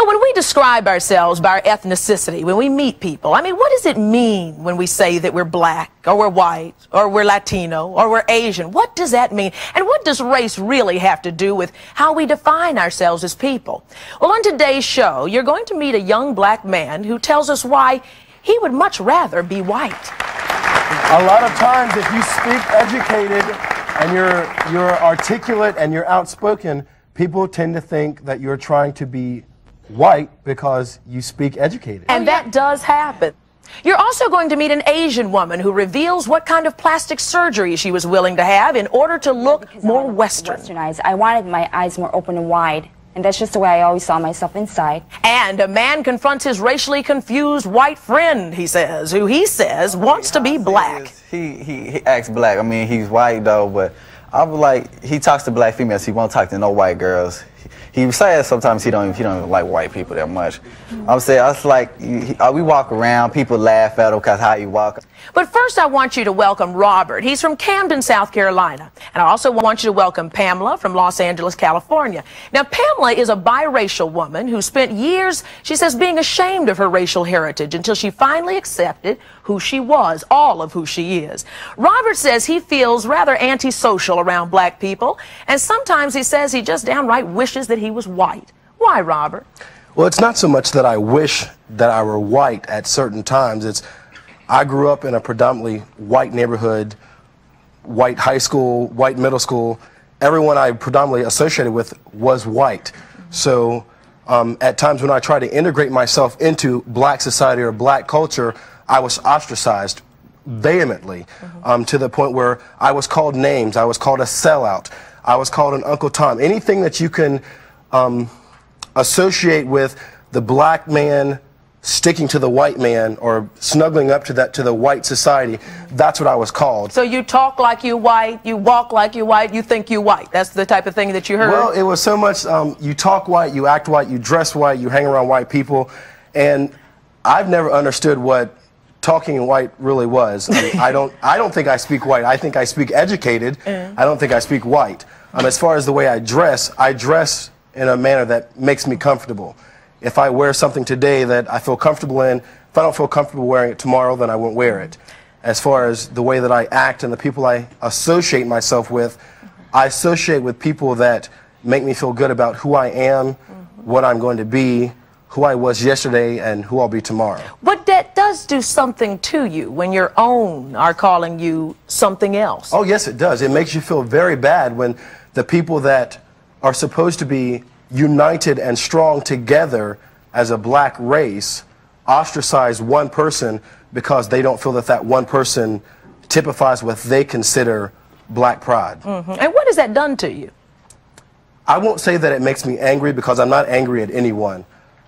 know, when we describe ourselves by our ethnicity, when we meet people, I mean, what does it mean when we say that we're black, or we're white, or we're Latino, or we're Asian? What does that mean? And what does race really have to do with how we define ourselves as people? Well, on today's show, you're going to meet a young black man who tells us why he would much rather be white. A lot of times, if you speak educated and you're articulate and you're outspoken, people tend to think that you're trying to be white because you speak educated. And that does happen. You're also going to meet an Asian woman who reveals what kind of plastic surgery she was willing to have in order to look more Western. Westernized. I wanted my eyes more open and wide. And that's just the way I always saw myself inside. And a man confronts his racially confused white friend, he says, who he says wants to be black. He acts black. I mean, he's white, though, but I was like, he talks to black females. He won't talk to no white girls. He says sometimes he don't even like white people that much. I'm saying, I was like, we walk around, people laugh at him because how he walk. But first I want you to welcome Robert. He's from Camden, South Carolina. And I also want you to welcome Pamela from Los Angeles, California. Now, Pamela is a biracial woman who spent years, she says, being ashamed of her racial heritage until she finally accepted who she was, all of who she is. Robert says he feels rather antisocial around black people, and sometimes he says he just downright wishes that he was white. Why, Robert? Well, it's not so much that I wish that I were white at certain times. It's I grew up in a predominantly white neighborhood, white high school, white middle school. Everyone I predominantly associated with was white. So at times when I tried to integrate myself into black society or black culture, I was ostracized vehemently, to the point where I was called names. I was called a sellout. I was called an Uncle Tom. Anything that you can associate with the black man sticking to the white man or snuggling up to the white society, that's what I was called. So you talk like you white, you walk like you white, you think you white. That's the type of thing that you heard? Well, it was so much, you talk white, you act white, you dress white, you hang around white people, and I've never understood what talking white really was. I don't think I speak white. I think I speak educated. I don't think I speak white. As far as the way I dress in a manner that makes me comfortable. If I wear something today that I feel comfortable in, if I don't feel comfortable wearing it tomorrow, then I won't wear it. As far as the way that I act and the people I associate myself with, I associate with people that make me feel good about who I am, what I'm going to be, who I was yesterday, and who I'll be tomorrow. But that does do something to you when your own are calling you something else. Oh, yes, it does. It makes you feel very bad when the people that are supposed to be united and strong together as a black race ostracize one person because they don't feel that that one person typifies what they consider black pride. And what has that done to you? I won't say that it makes me angry because I'm not angry at anyone.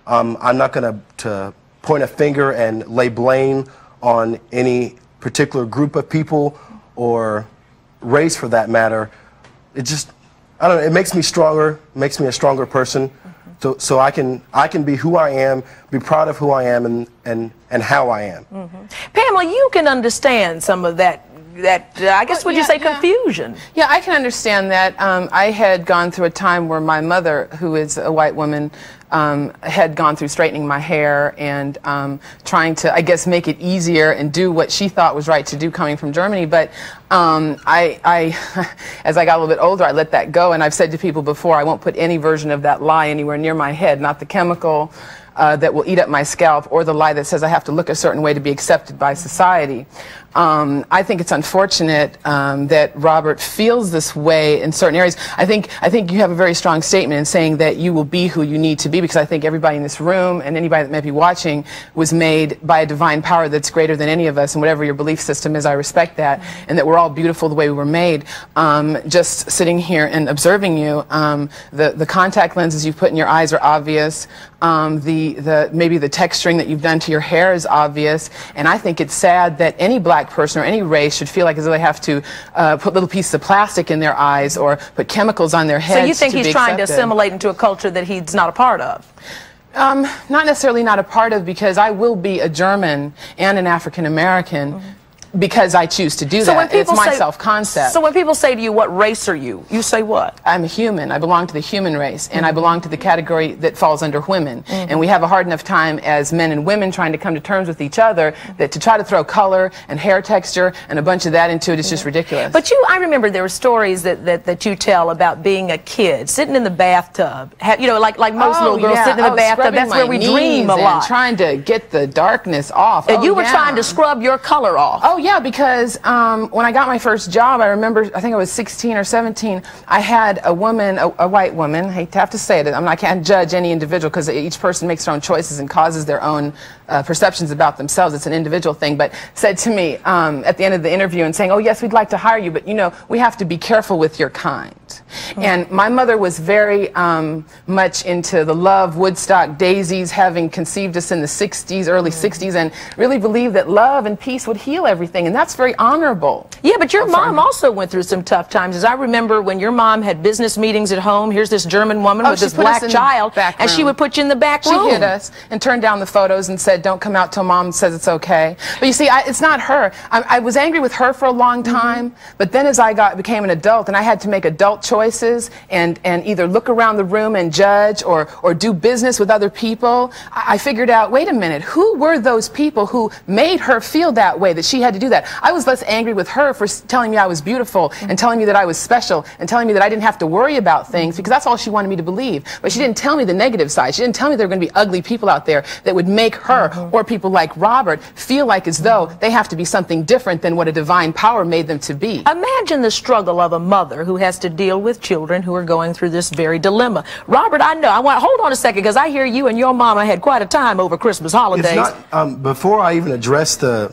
I'm not going to point a finger and lay blame on any particular group of people or race for that matter. It just, I don't know, it makes me stronger, makes me a stronger person, so I can be who I am, be proud of who I am and how I am. Pamela, you can understand some of that, I guess, would you say confusion? Yeah, I can understand that. I had gone through a time where my mother, who is a white woman, had gone through straightening my hair and trying to, I guess, make it easier and do what she thought was right to do coming from Germany. But as I got a little bit older, I let that go. And I've said to people before, I won't put any version of that lie anywhere near my head, not the chemical that will eat up my scalp or the lie that says I have to look a certain way to be accepted by society. I think it's unfortunate that Robert feels this way in certain areas. I think you have a very strong statement in saying that you will be who you need to be, because I think everybody in this room and anybody that may be watching was made by a divine power that's greater than any of us, and whatever your belief system is, I respect that, and that we're all beautiful the way we were made. Just sitting here and observing you, the contact lenses you've put in your eyes are obvious. Maybe the texturing that you've done to your hair is obvious, and I think it's sad that any black person or any race should feel like as though they have to put little pieces of plastic in their eyes or put chemicals on their heads. So you think he's trying to assimilate into a culture that he's not a part of? Not necessarily not a part of, because I will be a German and an African American. because I choose to do that. It's my self-concept. So when people say to you, what race are you? You say what? I'm a human. I belong to the human race, and I belong to the category that falls under women. And we have a hard enough time as men and women trying to come to terms with each other that to try to throw color and hair texture and a bunch of that into it is just ridiculous. But I remember there were stories that you tell about being a kid, sitting in the bathtub, you know, like most little girls sitting in the bathtub. That's where we dream a lot. Trying to get the darkness off. And you were trying to scrub your color off. Oh yeah, because when I got my first job, I remember, I think I was 16 or 17, I had a woman, a white woman, I hate to have to say it, I can't judge any individual because each person makes their own choices and causes their own perceptions about themselves. It's an individual thing, but said to me at the end of the interview and saying, oh yes, we'd like to hire you, but you know, we have to be careful with your kind. And my mother was very much into the love, Woodstock daisies, having conceived us in the 60s, early 60s, and really believed that love and peace would heal everything, and that's very honorable. Yeah, but your mom also went through some tough times. As I remember when your mom had business meetings at home, here's this German woman with this black child, and she would put you in the back room. She hid us and turned down the photos and said, don't come out till mom says it's okay. But you see, it's not her. I was angry with her for a long time, but then as I became an adult and I had to make adult choices and either look around the room and judge or do business with other people, I figured out, wait a minute, who were those people who made her feel that way, that she had to do that? I was less angry with her for telling me I was beautiful and telling me that I was special and telling me that I didn't have to worry about things, because that's all she wanted me to believe. But she didn't tell me the negative side. She didn't tell me there were going to be ugly people out there that would make her or people like Robert feel like as though they have to be something different than what a divine power made them to be. Imagine the struggle of a mother who has to deal with children who are going through this very dilemma. Robert, hold on a second, because I hear you and your mama had quite a time over Christmas holidays. It's not, before I even address the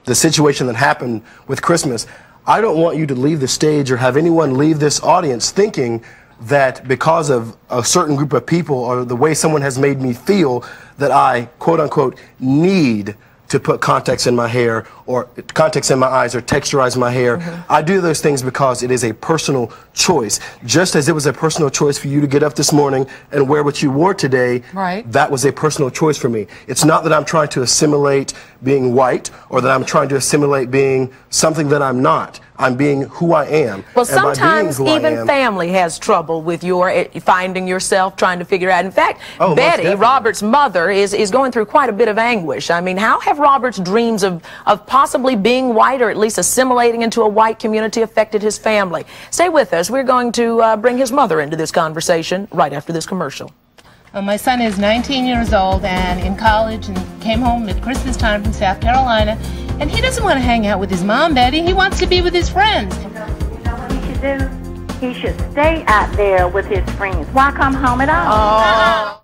situation that happened with Christmas, I don't want you to leave the stage or have anyone leave this audience thinking that because of a certain group of people or the way someone has made me feel that I, quote unquote, need to put contacts in my hair or contacts in my eyes or texturize my hair. I do those things because it is a personal choice. Just as it was a personal choice for you to get up this morning and wear what you wore today, that was a personal choice for me. It's not that I'm trying to assimilate being white or that I'm trying to assimilate being something that I'm not. I'm being who I am. Well, sometimes even family has trouble with your finding yourself, trying to figure out. In fact, Betty, Robert's mother, is going through quite a bit of anguish. I mean, how have Robert's dreams of possibly being white or at least assimilating into a white community affected his family? Stay with us. We're going to bring his mother into this conversation right after this commercial. My son is 19 years old and in college and came home at Christmas time from South Carolina, and he doesn't want to hang out with his mom, Betty. He wants to be with his friends. You know what he should do? He should stay out there with his friends. Why come home at all?